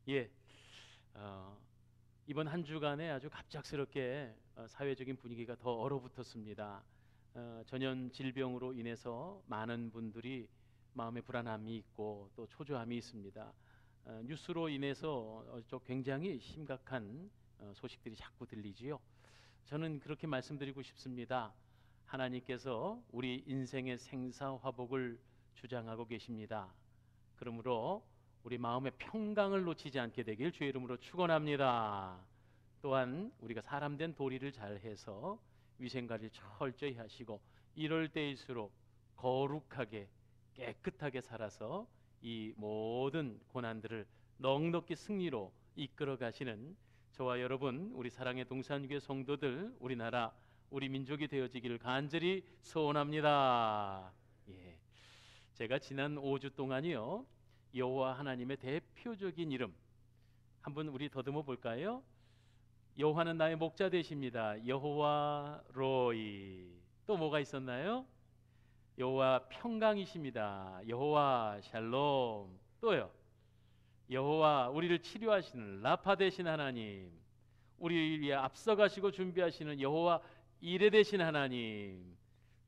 예, 어, 이번 한 주간에 아주 갑작스럽게 사회적인 분위기가 더 얼어붙었습니다. 전염 질병으로 인해서 많은 분들이 마음의 불안함이 있고 또 초조함이 있습니다. 뉴스로 인해서 굉장히 심각한 소식들이 자꾸 들리지요. 저는 그렇게 말씀드리고 싶습니다. 하나님께서 우리 인생의 생사화복을 주장하고 계십니다. 그러므로 우리 마음의 평강을 놓치지 않게 되길 주의 이름으로 축원합니다. 또한 우리가 사람 된 도리를 잘해서 위생관리를 철저히 하시고 이럴 때일수록 거룩하게 깨끗하게 살아서 이 모든 고난들을 넉넉히 승리로 이끌어 가시는 저와 여러분 우리 사랑의 동산교회 성도들 우리나라 우리 민족이 되어지기를 간절히 소원합니다. 예, 제가 지난 5주 동안이요 여호와 하나님의 대표적인 이름 한번 우리 더듬어 볼까요? 여호와는 나의 목자 되십니다. 여호와 로이. 또 뭐가 있었나요? 여호와 평강이십니다. 여호와 샬롬. 또요. 여호와 우리를 치료하시는 라파 되신 하나님. 우리 위해 앞서가시고 준비하시는 여호와 이레 되신 하나님.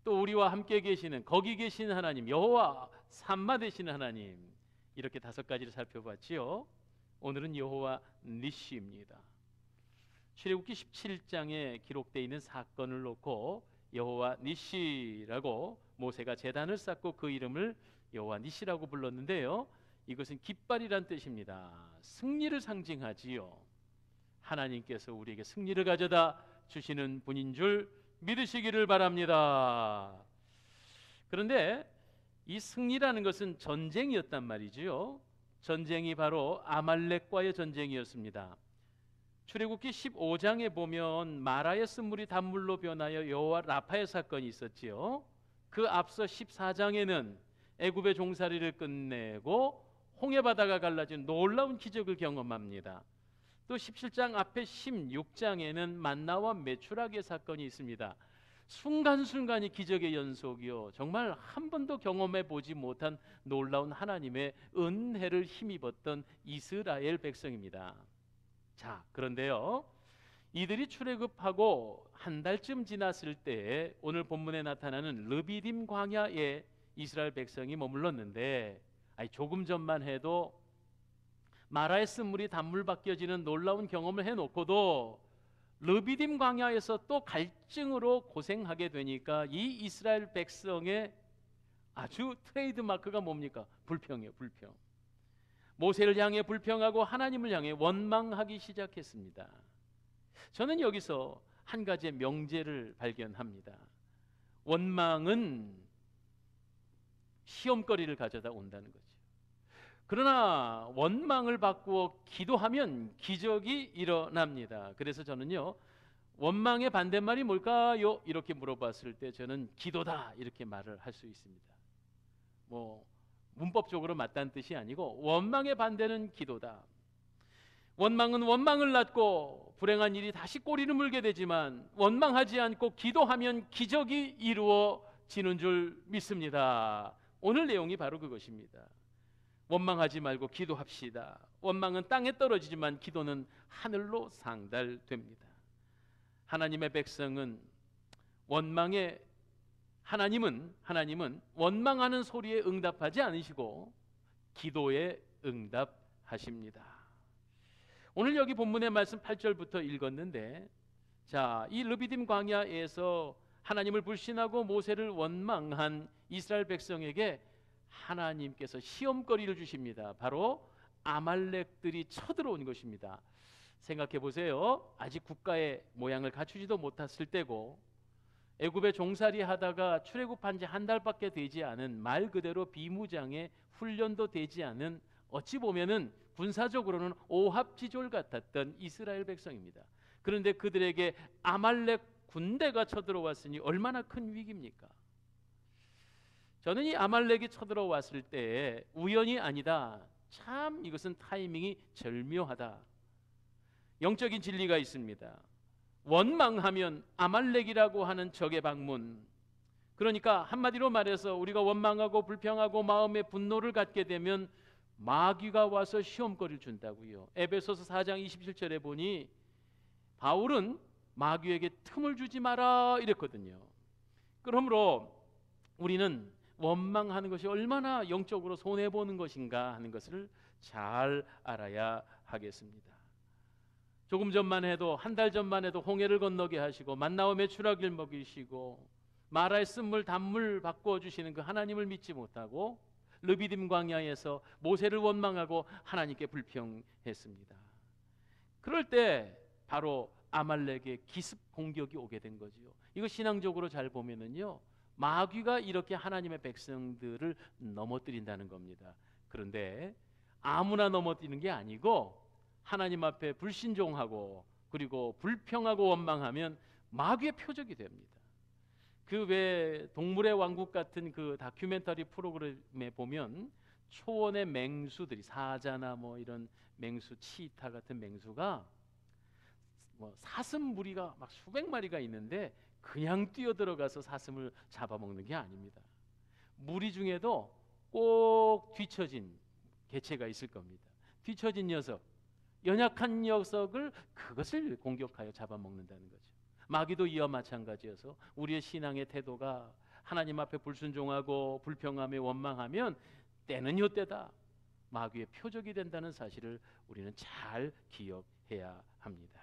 또 우리와 함께 계시는 거기 계신 하나님 여호와 삼마 되신 하나님. 이렇게 5가지를 살펴봤지요. 오늘은 여호와 니시입니다. 출애굽기 17장에 기록되어 있는 사건을 놓고 여호와 니시라고 모세가 제단을 쌓고 그 이름을 여호와 니시라고 불렀는데요. 이것은 깃발이란 뜻입니다. 승리를 상징하지요. 하나님께서 우리에게 승리를 가져다 주시는 분인 줄 믿으시기를 바랍니다. 그런데 이 승리라는 것은 전쟁이었단 말이지요. 전쟁이 바로 아말렉과의 전쟁이었습니다. 출애굽기 15장에 보면 마라의 쓴물이 단물로 변하여 여호와 라파의 사건이 있었지요. 그 앞서 14장에는 애굽의 종살이를 끝내고 홍해 바다가 갈라진 놀라운 기적을 경험합니다. 또 17장 앞에 16장에는 만나와 메추라기의 사건이 있습니다. 순간순간이 기적의 연속이요. 정말 한 번도 경험해 보지 못한 놀라운 하나님의 은혜를 힘입었던 이스라엘 백성입니다. 자, 그런데요. 이들이 출애굽하고 한 달쯤 지났을 때 오늘 본문에 나타나는 르비딤 광야에 이스라엘 백성이 머물렀는데 조금 전만 해도 마라의 쓴물이 단물 바뀌어지는 놀라운 경험을 해놓고도 르비딤 광야에서 또 갈증으로 고생하게 되니까 이 이스라엘 백성의 아주 트레이드 마크가 뭡니까? 불평이에요. 불평. 모세를 향해 불평하고 하나님을 향해 원망하기 시작했습니다. 저는 여기서 한 가지의 명제를 발견합니다. 원망은 시험거리를 가져다 온다는 거죠. 그러나 원망을 바꾸어 기도하면 기적이 일어납니다. 그래서 저는요 원망의 반대말이 뭘까요? 이렇게 물어봤을 때 저는 기도다 이렇게 말을 할 수 있습니다. 뭐 문법적으로 맞다는 뜻이 아니고 원망의 반대는 기도다. 원망은 원망을 낳고 불행한 일이 다시 꼬리를 물게 되지만 원망하지 않고 기도하면 기적이 이루어지는 줄 믿습니다. 오늘 내용이 바로 그것입니다. 원망하지 말고 기도합시다. 원망은 땅에 떨어지지만 기도는 하늘로 상달됩니다. 하나님의 백성은 하나님은 원망하는 소리에 응답하지 않으시고 기도에 응답하십니다. 오늘 여기 본문의 말씀 8절부터 읽었는데 자, 이 르비딤 광야에서 하나님을 불신하고 모세를 원망한 이스라엘 백성에게 하나님께서 시험거리를 주십니다. 바로 아말렉들이 쳐들어온 것입니다. 생각해 보세요. 아직 국가의 모양을 갖추지도 못했을 때고 애굽에 종살이 하다가 출애굽한 지 한 달밖에 되지 않은 말 그대로 비무장의 훈련도 되지 않은 어찌 보면은 군사적으로는 오합지졸 같았던 이스라엘 백성입니다. 그런데 그들에게 아말렉 군대가 쳐들어왔으니 얼마나 큰 위기입니까? 저는 이 아말렉이 쳐들어왔을 때 우연이 아니다. 참 이것은 타이밍이 절묘하다. 영적인 진리가 있습니다. 원망하면 아말렉이라고 하는 적의 방문. 그러니까 한마디로 말해서 우리가 원망하고 불평하고 마음의 분노를 갖게 되면 마귀가 와서 시험거리를 준다고요. 에베소서 4장 27절에 보니 바울은 마귀에게 틈을 주지 마라 이랬거든요. 그러므로 우리는 원망하는 것이 얼마나 영적으로 손해보는 것인가 하는 것을 잘 알아야 하겠습니다. 조금 전만 해도, 한 달 전만 해도 홍해를 건너게 하시고 만나와 메추라기를 먹이시고 마라의 쓴물 단물 바꾸어 주시는 그 하나님을 믿지 못하고 르비딤 광야에서 모세를 원망하고 하나님께 불평했습니다. 그럴 때 바로 아말렉의 기습 공격이 오게 된 거지요. 이거 신앙적으로 잘 보면은요, 마귀가 이렇게 하나님의 백성들을 넘어뜨린다는 겁니다. 그런데 아무나 넘어뜨리는 게 아니고 하나님 앞에 불신종하고 그리고 불평하고 원망하면 마귀의 표적이 됩니다. 그 외 동물의 왕국 같은 그 다큐멘터리 프로그램에 보면 초원의 맹수들이, 사자나 뭐 이런 맹수, 치타 같은 맹수가 뭐 사슴 무리가 막 수백 마리가 있는데 그냥 뛰어들어가서 사슴을 잡아먹는 게 아닙니다. 무리 중에도 꼭 뒤처진 개체가 있을 겁니다. 뒤처진 녀석, 연약한 녀석을 그것을 공격하여 잡아먹는다는 거죠. 마귀도 이와 마찬가지여서 우리의 신앙의 태도가 하나님 앞에 불순종하고 불평하며 원망하면 때는 요때다 마귀의 표적이 된다는 사실을 우리는 잘 기억해야 합니다.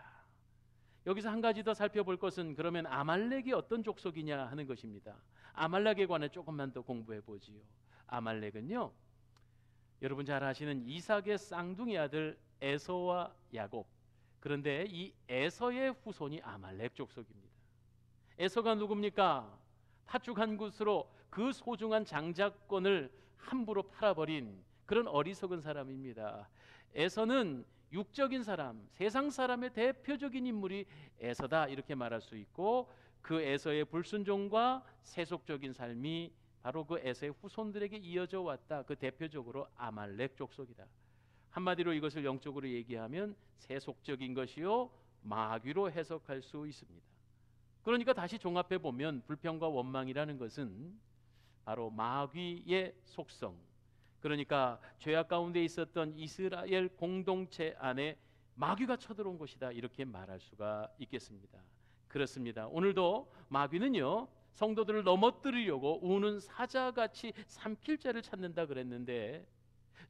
여기서 한 가지 더 살펴볼 것은 그러면 아말렉이 어떤 족속이냐 하는 것입니다. 아말렉에 관해 조금만 더 공부해 보지요. 아말렉은요, 여러분 잘 아시는 이삭의 쌍둥이 아들 에서와 야곱, 그런데 이 에서의 후손이 아말렉 족속입니다. 에서가 누굽니까? 팥죽 한 굿으로 그 소중한 장자권을 함부로 팔아버린 그런 어리석은 사람입니다. 에서는 육적인 사람, 세상 사람의 대표적인 인물이 에서다 이렇게 말할 수 있고, 그 에서의 불순종과 세속적인 삶이 바로 그 에서의 후손들에게 이어져 왔다. 그 대표적으로 아말렉 족속이다. 한마디로 이것을 영적으로 얘기하면 세속적인 것이요 마귀로 해석할 수 있습니다. 그러니까 다시 종합해 보면 불평과 원망이라는 것은 바로 마귀의 속성, 그러니까 죄악 가운데 있었던 이스라엘 공동체 안에 마귀가 쳐들어온 것이다 이렇게 말할 수가 있겠습니다. 그렇습니다. 오늘도 마귀는요 성도들을 넘어뜨리려고 우는 사자같이 삼킬 자를 찾는다 그랬는데,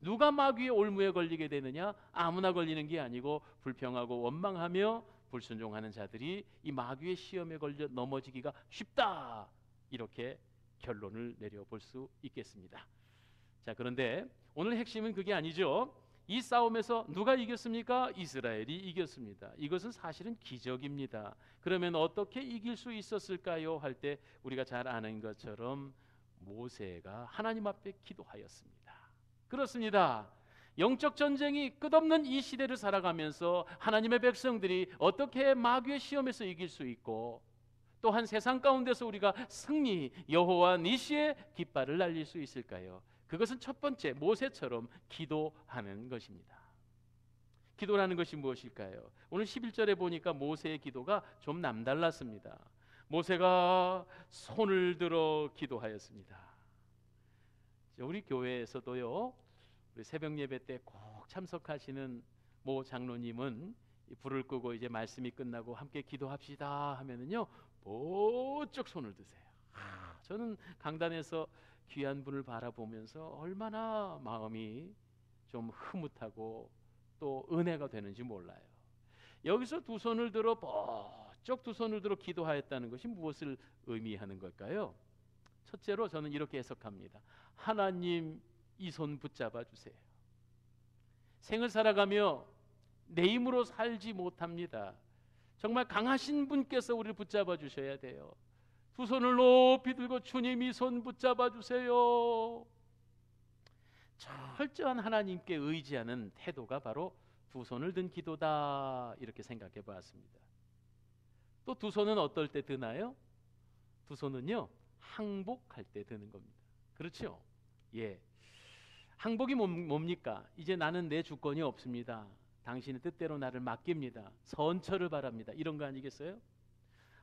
누가 마귀의 올무에 걸리게 되느냐? 아무나 걸리는 게 아니고 불평하고 원망하며 불순종하는 자들이 이 마귀의 시험에 걸려 넘어지기가 쉽다 이렇게 결론을 내려볼 수 있겠습니다. 자, 그런데 오늘 핵심은 그게 아니죠. 이 싸움에서 누가 이겼습니까? 이스라엘이 이겼습니다. 이것은 사실은 기적입니다. 그러면 어떻게 이길 수 있었을까요? 할 때 우리가 잘 아는 것처럼 모세가 하나님 앞에 기도하였습니다. 그렇습니다. 영적 전쟁이 끝없는 이 시대를 살아가면서 하나님의 백성들이 어떻게 마귀의 시험에서 이길 수 있고, 또한 세상 가운데서 우리가 승리, 여호와 니시의 깃발을 날릴 수 있을까요? 그것은 첫 번째 모세처럼 기도하는 것입니다. 기도라는 것이 무엇일까요? 오늘 11절에 보니까 모세의 기도가 좀 남달랐습니다. 모세가 손을 들어 기도하였습니다. 우리 교회에서도요, 우리 새벽 예배 때 꼭 참석하시는 모 장로님은 불을 끄고 이제 말씀이 끝나고 함께 기도합시다 하면은요 번쩍 손을 드세요. 저는 강단에서 귀한 분을 바라보면서 얼마나 마음이 좀 흐뭇하고 또 은혜가 되는지 몰라요. 여기서 두 손을 들어 번쩍 두 손을 들어 기도하였다는 것이 무엇을 의미하는 걸까요? 첫째로 저는 이렇게 해석합니다. 하나님, 이 손 붙잡아 주세요. 생을 살아가며 내 힘으로 살지 못합니다. 정말 강하신 분께서 우리를 붙잡아 주셔야 돼요. 두 손을 높이 들고 주님, 이 손 붙잡아 주세요. 철저한 하나님께 의지하는 태도가 바로 두 손을 든 기도다 이렇게 생각해 보았습니다. 또 두 손은 어떨 때 드나요? 두 손은요 항복할 때 드는 겁니다. 그렇죠? 예. 항복이 뭡니까? 이제 나는 내 주권이 없습니다. 당신의 뜻대로 나를 맡깁니다. 선처를 바랍니다. 이런 거 아니겠어요?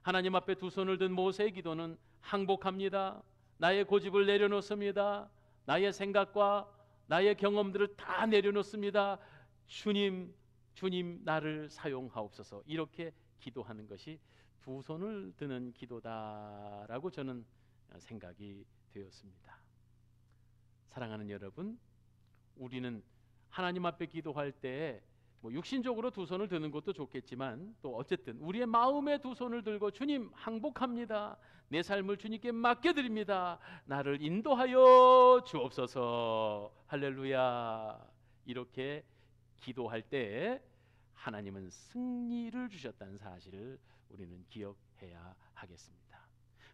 하나님 앞에 두 손을 든 모세의 기도는 항복합니다. 나의 고집을 내려놓습니다. 나의 생각과 나의 경험들을 다 내려놓습니다. 주님, 주님 나를 사용하옵소서. 이렇게 기도하는 것이 두 손을 드는 기도다라고 저는 생각이 되었습니다. 사랑하는 여러분, 우리는 하나님 앞에 기도할 때 육신적으로 두 손을 드는 것도 좋겠지만 또 어쨌든 우리의 마음에 두 손을 들고 주님 항복합니다. 내 삶을 주님께 맡겨드립니다. 나를 인도하여 주옵소서. 할렐루야. 이렇게 기도할 때 하나님은 승리를 주셨다는 사실을 우리는 기억해야 하겠습니다.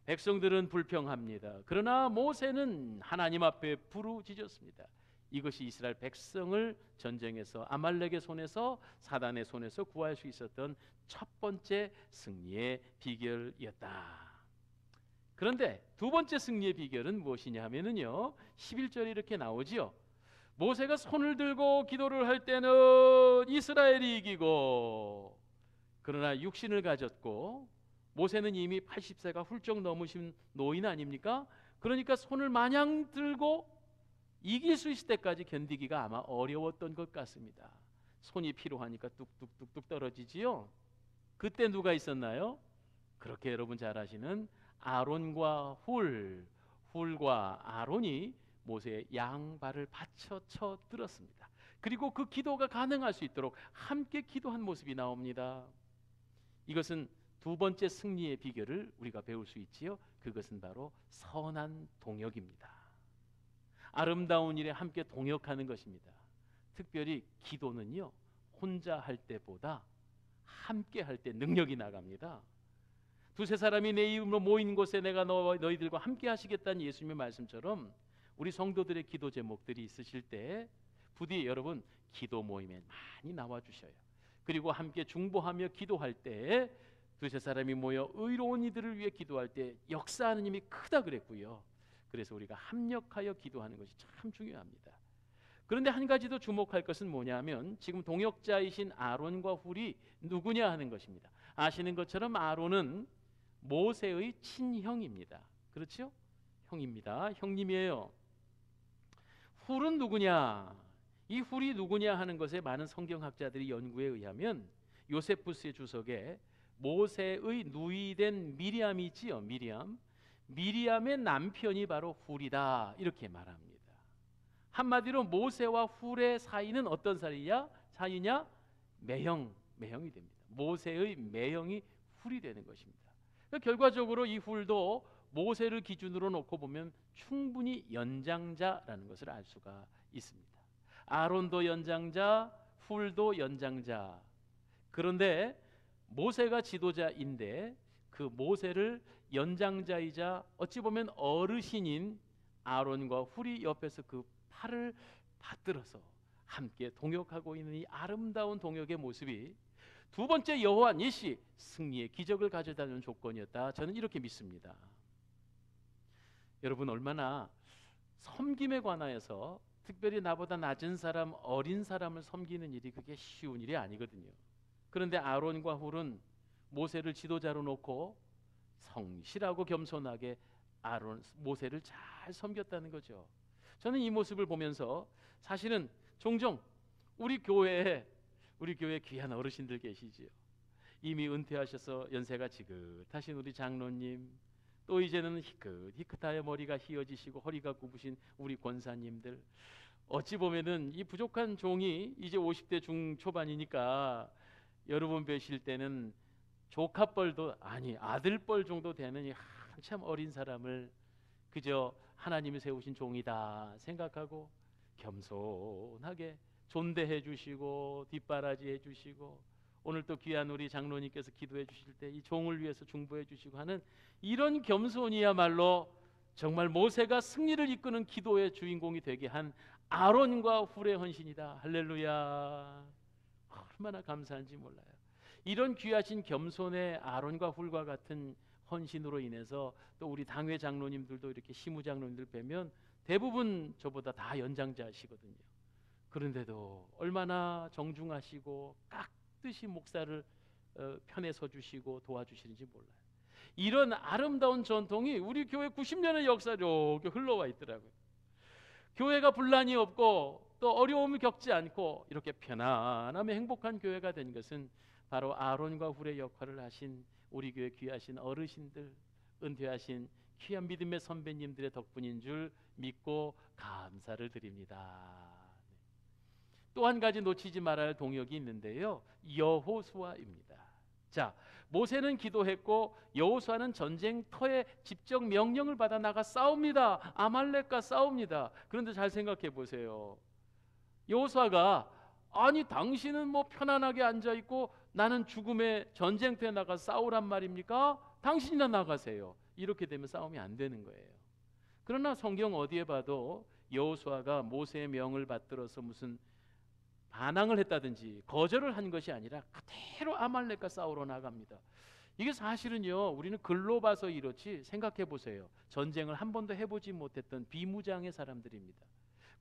백성들은 불평합니다. 그러나 모세는 하나님 앞에 부르짖었습니다. 이것이 이스라엘 백성을 전쟁에서 아말렉의 손에서 사단의 손에서 구할 수 있었던 첫 번째 승리의 비결이었다. 그런데 두 번째 승리의 비결은 무엇이냐 하면은요, 11절에 이렇게 나오지요. 모세가 손을 들고 기도를 할 때는 이스라엘이 이기고, 그러나 육신을 가졌고 모세는 이미 80세가 훌쩍 넘으신 노인 아닙니까? 그러니까 손을 마냥 들고 이길 수 있을 때까지 견디기가 아마 어려웠던 것 같습니다. 손이 필요하니까 뚝뚝뚝뚝 떨어지지요. 그때 누가 있었나요? 그렇게 여러분 잘 아시는 아론과 훌과 아론이 모세의 양발을 받쳐 쳐 들었습니다. 그리고 그 기도가 가능할 수 있도록 함께 기도한 모습이 나옵니다. 이것은 두 번째 승리의 비결을 우리가 배울 수 있지요. 그것은 바로 선한 동역입니다. 아름다운 일에 함께 동역하는 것입니다. 특별히 기도는요, 혼자 할 때보다 함께 할 때 능력이 나갑니다. 두세 사람이 내 이름으로 모인 곳에 내가 너희들과 함께 하시겠다는 예수님의 말씀처럼 우리 성도들의 기도 제목들이 있으실 때 부디 여러분 기도 모임에 많이 나와 주셔요. 그리고 함께 중보하며 기도할 때 두세 사람이 모여 의로운 이들을 위해 기도할 때 역사하는 힘이 크다 그랬고요. 그래서 우리가 합력하여 기도하는 것이 참 중요합니다. 그런데 한 가지 더 주목할 것은 뭐냐면 지금 동역자이신 아론과 훌이 누구냐 하는 것입니다. 아시는 것처럼 아론은 모세의 친형입니다. 그렇죠? 형입니다. 형님이에요. 훌은 누구냐? 이 훌이 누구냐 하는 것에 많은 성경학자들이 연구에 의하면 요세푸스의 주석에 모세의 누이된 미리암이 있지요. 미리암의 남편이 바로 훌이다 이렇게 말합니다. 한마디로 모세와 훌의 사이는 어떤 사이냐? 매형이 됩니다. 모세의 매형이 훌이 되는 것입니다. 그러니까 결과적으로 이 훌도 모세를 기준으로 놓고 보면 충분히 연장자라는 것을 알 수가 있습니다. 아론도 연장자, 훌도 연장자. 그런데 모세가 지도자인데 그 모세를 연장자이자 어찌 보면 어르신인 아론과 훌이 옆에서 그 팔을 받들어서 함께 동역하고 있는 이 아름다운 동역의 모습이 두 번째 여호와 니시 승리의 기적을 가져다주는 조건이었다. 저는 이렇게 믿습니다. 여러분 얼마나 섬김에 관하여서 특별히 나보다 낮은 사람, 어린 사람을 섬기는 일이 그게 쉬운 일이 아니거든요. 그런데 아론과 훌은 모세를 지도자로 놓고 성실하고 겸손하게 모세를 잘 섬겼다는 거죠. 저는 이 모습을 보면서 사실은 종종 우리 교회에 귀한 어르신들 계시지요. 이미 은퇴하셔서 연세가 지긋하신 우리 장로님, 또 이제는 희끗하여 머리가 휘어지시고 허리가 굽으신 우리 권사님들, 어찌 보면은 이 부족한 종이 이제 50대 중초반이니까 여러분 뵈실 때는 조카뻘도 아니 아들뻘 정도 되는 이 한참 어린 사람을 그저 하나님이 세우신 종이다 생각하고 겸손하게 존대해 주시고 뒷바라지 해 주시고 오늘 또 귀한 우리 장로님께서 기도해 주실 때 이 종을 위해서 중보해 주시고 하는 이런 겸손이야말로 정말 모세가 승리를 이끄는 기도의 주인공이 되게 한 아론과 훌의 헌신이다. 할렐루야. 얼마나 감사한지 몰라요. 이런 귀하신 겸손의 아론과 훌과 같은 헌신으로 인해서 또 우리 당회 장로님들도 이렇게 시무 장로님들 뵈면 대부분 저보다 다 연장자시거든요. 그런데도 얼마나 정중하시고 깍듯이 목사를 편에 서주시고 도와주시는지 몰라요. 이런 아름다운 전통이 우리 교회 90년의 역사로 이렇게 흘러와 있더라고요. 교회가 분란이 없고 또 어려움을 겪지 않고 이렇게 편안하며 행복한 교회가 된 것은 바로 아론과 훌의 역할을 하신 우리 교회 귀하신 어르신들, 은퇴하신 귀한 믿음의 선배님들의 덕분인 줄 믿고 감사를 드립니다. 또 한 가지 놓치지 말아야 할 동역이 있는데요, 여호수아입니다. 자, 모세는 기도했고 여호수아는 전쟁터에 직접 명령을 받아 나가 싸웁니다. 아말렉과 싸웁니다. 그런데 잘 생각해 보세요. 여호수아가 아니 당신은 뭐 편안하게 앉아 있고 나는 죽음의 전쟁터에 나가 싸우란 말입니까? 당신이나 나가세요. 이렇게 되면 싸움이 안 되는 거예요. 그러나 성경 어디에 봐도 여호수아가 모세의 명을 받들어서 무슨 반항을 했다든지 거절을 한 것이 아니라 그대로 아말렉과 싸우러 나갑니다. 이게 사실은요, 우리는 글로 봐서 이렇지 생각해 보세요. 전쟁을 한 번도 해보지 못했던 비무장의 사람들입니다.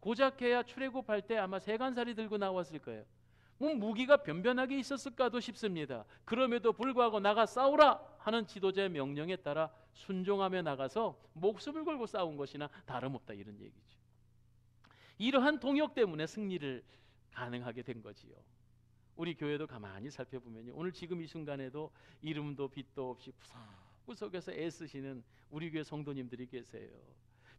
고작해야 출애굽할 때 아마 세간살이 들고 나왔을 거예요. 뭐 무기가 변변하게 있었을까도 싶습니다. 그럼에도 불구하고 나가 싸우라 하는 지도자의 명령에 따라 순종하며 나가서 목숨을 걸고 싸운 것이나 다름없다, 이런 얘기죠. 이러한 동역 때문에 승리를 가능하게 된 거지요. 우리 교회도 가만히 살펴보면요, 오늘 지금 이 순간에도 이름도 빛도 없이 구석구석에서 애쓰시는 우리 교회 성도님들이 계세요.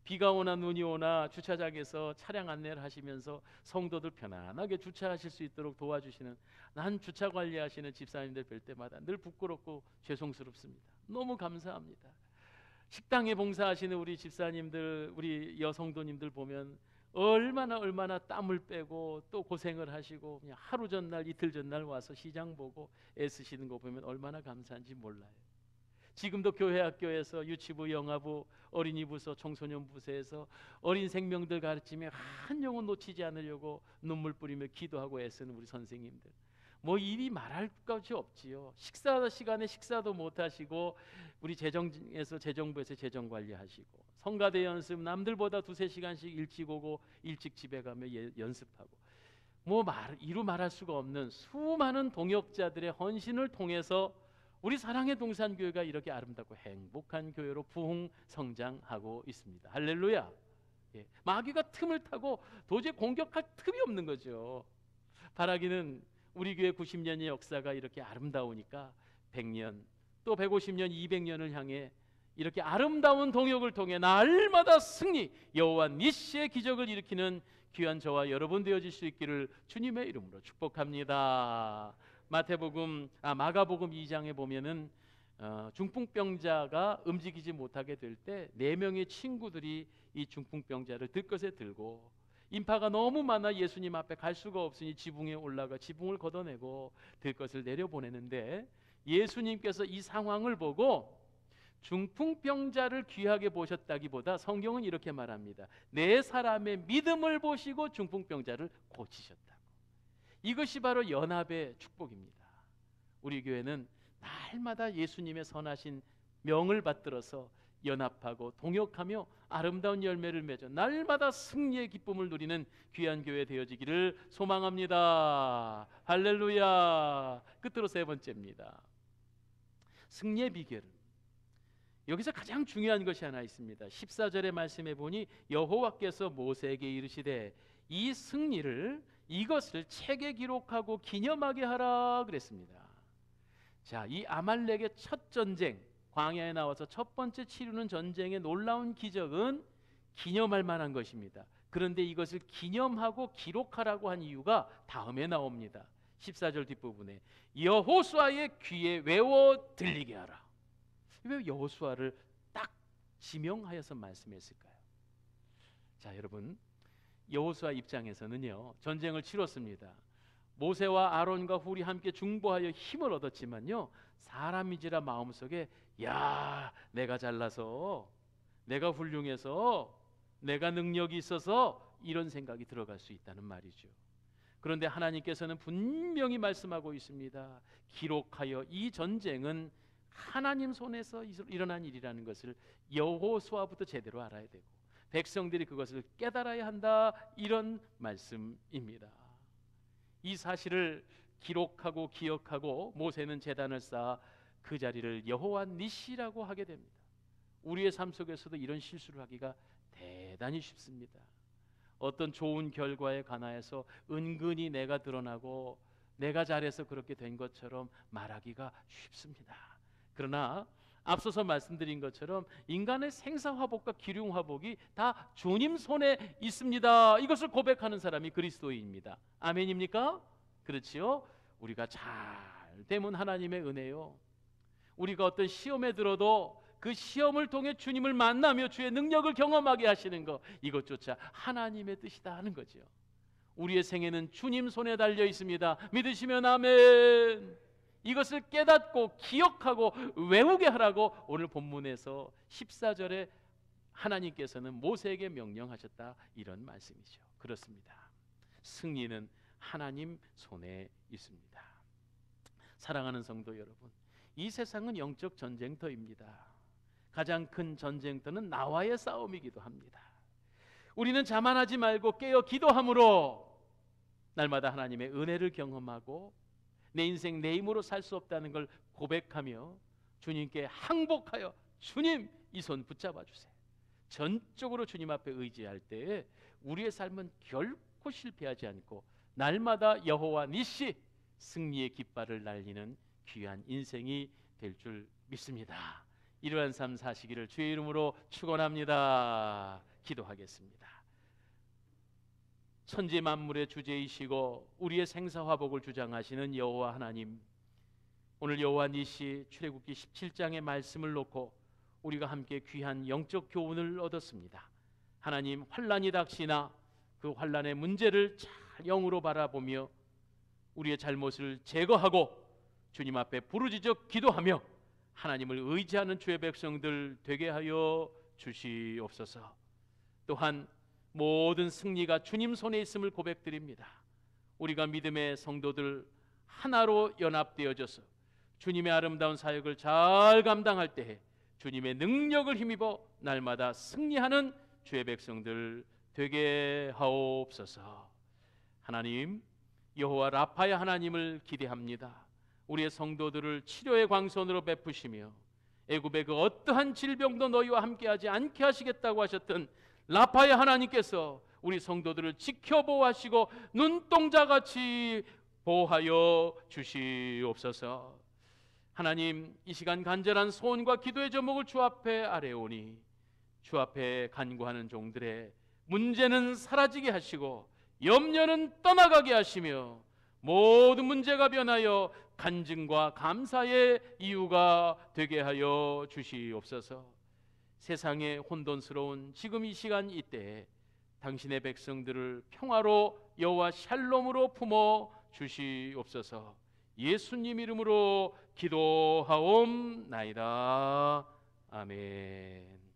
비가 오나 눈이 오나 주차장에서 차량 안내를 하시면서 성도들 편안하게 주차하실 수 있도록 도와주시는, 난 주차 관리하시는 집사님들 뵐 때마다 늘 부끄럽고 죄송스럽습니다. 너무 감사합니다. 식당에 봉사하시는 우리 집사님들, 우리 여성도님들 보면 얼마나 땀을 빼고 또 고생을 하시고 그냥 하루 전날 이틀 전날 와서 시장 보고 애쓰시는 거 보면 얼마나 감사한지 몰라요. 지금도 교회 학교에서 유치부, 영아부, 어린이부서, 청소년부서에서 어린 생명들 가르치며 한 영혼 놓치지 않으려고 눈물 뿌리며 기도하고 애쓰는 우리 선생님들, 뭐 일이 말할 것이 없지요. 식사 시간에 식사도 못 하시고 우리 재정부에서 재정 관리하시고, 성가대 연습 남들보다 2-3시간씩 일찍 오고 일찍 집에 가며 연습하고, 뭐 이루 말할 수가 없는 수많은 동역자들의 헌신을 통해서 우리 사랑의 동산교회가 이렇게 아름답고 행복한 교회로 부흥 성장하고 있습니다. 할렐루야. 예. 마귀가 틈을 타고 도저히 공격할 틈이 없는 거죠. 바라기는 우리 교회 90년의 역사가 이렇게 아름다우니까 100년 또 150년 200년을 향해 이렇게 아름다운 동역을 통해 날마다 승리, 여호와 니시의 기적을 일으키는 귀한 저와 여러분 되어질 수 있기를 주님의 이름으로 축복합니다. 마가복음 2장에 보면은 중풍병자가 움직이지 못하게 될 때 4명의 친구들이 이 중풍병자를 들것에 들고, 인파가 너무 많아 예수님 앞에 갈 수가 없으니 지붕에 올라가 지붕을 걷어내고 들것을 내려보내는데, 예수님께서 이 상황을 보고 중풍병자를 귀하게 보셨다기보다 성경은 이렇게 말합니다. 4사람의 믿음을 보시고 중풍병자를 고치셨다고. 이것이 바로 연합의 축복입니다. 우리 교회는 날마다 예수님의 선하신 명을 받들어서 연합하고 동역하며 아름다운 열매를 맺어 날마다 승리의 기쁨을 누리는 귀한 교회 되어지기를 소망합니다. 할렐루야. 끝으로 3번째입니다. 승리의 비결은, 여기서 가장 중요한 것이 하나 있습니다. 14절의 말씀에 보니 여호와께서 모세에게 이르시되 이 승리를, 이것을 책에 기록하고 기념하게 하라 그랬습니다. 자, 이 아말렉의 첫 전쟁, 광야에 나와서 첫 번째 치르는 전쟁의 놀라운 기적은 기념할 만한 것입니다. 그런데 이것을 기념하고 기록하라고 한 이유가 다음에 나옵니다. 14절 뒷부분에 여호수아의 귀에 외워 들리게 하라. 왜 여호수아를 딱 지명하여서 말씀했을까요? 자, 여러분, 여호수아 입장에서는요, 전쟁을 치렀습니다. 모세와 아론과 훌이 함께 중보하여 힘을 얻었지만요, 사람이지라 마음속에 야, 내가 잘나서, 내가 훌륭해서, 내가 능력이 있어서 이런 생각이 들어갈 수 있다는 말이죠. 그런데 하나님께서는 분명히 말씀하고 있습니다. 기록하여 이 전쟁은 하나님 손에서 일어난 일이라는 것을 여호수아부터 제대로 알아야 되고 백성들이 그것을 깨달아야 한다, 이런 말씀입니다. 이 사실을 기록하고 기억하고 모세는 제단을 쌓아 그 자리를 여호와 니시라고 하게 됩니다. 우리의 삶 속에서도 이런 실수를 하기가 대단히 쉽습니다. 어떤 좋은 결과에 관하여서 은근히 내가 드러나고 내가 잘해서 그렇게 된 것처럼 말하기가 쉽습니다. 그러나 앞서서 말씀드린 것처럼 인간의 생사화복과 기륭화복이 다 주님 손에 있습니다. 이것을 고백하는 사람이 그리스도인입니다. 아멘입니까? 그렇지요? 우리가 잘 되면 하나님의 은혜요. 우리가 어떤 시험에 들어도 그 시험을 통해 주님을 만나며 주의 능력을 경험하게 하시는 것, 이것조차 하나님의 뜻이다 하는 거죠. 우리의 생애는 주님 손에 달려 있습니다. 믿으시면 아멘. 이것을 깨닫고 기억하고 외우게 하라고 오늘 본문에서 14절에 하나님께서는 모세에게 명령하셨다, 이런 말씀이죠. 그렇습니다. 승리는 하나님 손에 있습니다. 사랑하는 성도 여러분, 이 세상은 영적 전쟁터입니다. 가장 큰 전쟁터는 나와의 싸움이기도 합니다. 우리는 자만하지 말고 깨어 기도함으로 날마다 하나님의 은혜를 경험하고 내 인생 내 힘으로 살 수 없다는 걸 고백하며 주님께 항복하여 주님 이 손 붙잡아 주세요. 전적으로 주님 앞에 의지할 때에 우리의 삶은 결코 실패하지 않고 날마다 여호와 니시 승리의 깃발을 날리는 귀한 인생이 될 줄 믿습니다. 이러한 삶 사시기를 주의 이름으로 축원합니다. 기도하겠습니다. 천지 만물의 주제이시고 우리의 생사화복을 주장하시는 여호와 하나님, 오늘 여호와 니시 출애굽기 17장의 말씀을 놓고 우리가 함께 귀한 영적 교훈을 얻었습니다. 하나님, 환난이 닥치나 그 환난의 문제를 잘 영으로 바라보며 우리의 잘못을 제거하고 주님 앞에 부르짖어 기도하며 하나님을 의지하는 주의 백성들 되게 하여 주시옵소서. 또한 모든 승리가 주님 손에 있음을 고백드립니다. 우리가 믿음의 성도들 하나로 연합되어져서 주님의 아름다운 사역을 잘 감당할 때에 주님의 능력을 힘입어 날마다 승리하는 주의 백성들 되게 하옵소서. 하나님, 여호와 라파의 하나님을 기대합니다. 우리의 성도들을 치료의 광선으로 베푸시며 애굽의 그 어떠한 질병도 너희와 함께하지 않게 하시겠다고 하셨던 라파의 하나님께서 우리 성도들을 지켜보호하시고 눈동자같이 보호하여 주시옵소서. 하나님, 이 시간 간절한 소원과 기도의 제목을 주 앞에 아뢰오니 주 앞에 간구하는 종들의 문제는 사라지게 하시고 염려는 떠나가게 하시며 모든 문제가 변하여 간증과 감사의 이유가 되게 하여 주시옵소서. 세상의 혼돈스러운 지금 이 시간 이때에 당신의 백성들을 평화로 여호와 샬롬으로 품어 주시옵소서. 예수님 이름으로 기도하옵나이다. 아멘.